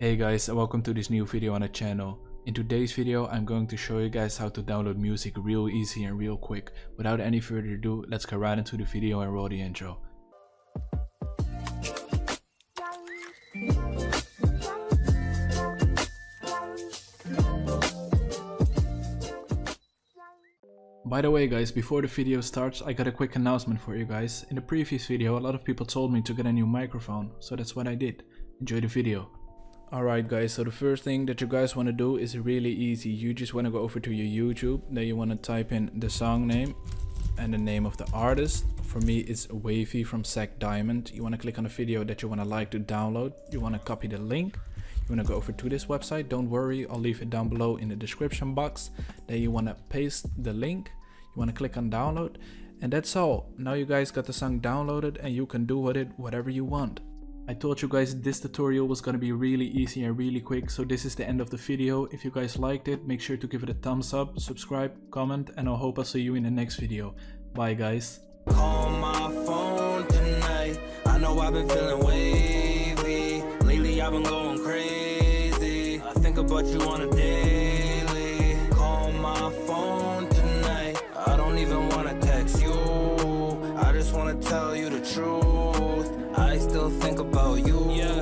Hey guys, and welcome to this new video on the channel. In today's video I'm going to show you guys how to download music real easy and real quick. Without any further ado, let's get right into the video and roll the intro. By the way guys, before the video starts, I got a quick announcement for you guys. In the previous video a lot of people told me to get a new microphone, so that's what I did. Enjoy the video. Alright guys, so the first thing that you guys want to do is really easy. You just want to go over to your YouTube, then you want to type in the song name and the name of the artist. For me it's Wavy from Zack Diamond. You want to click on the video that you want to like to download. You want to copy the link. You want to go over to this website. Don't worry, I'll leave it down below in the description box. Then you want to paste the link. You want to click on download, and that's all. Now you guys got the song downloaded and you can do with it whatever you want. I told you guys this tutorial was gonna be really easy and really quick, so this is the end of the video. If you guys liked it, make sure to give it a thumbs up, subscribe, comment, and I hope I'll see you in the next video. Bye guys. Call my phone tonight. I know I've been feeling wavy. Lately I've been going crazy. I think about you on a daily. Call my phone tonight. I don't even wanna text you. I just wanna tell you the truth. I still think about you. Yeah.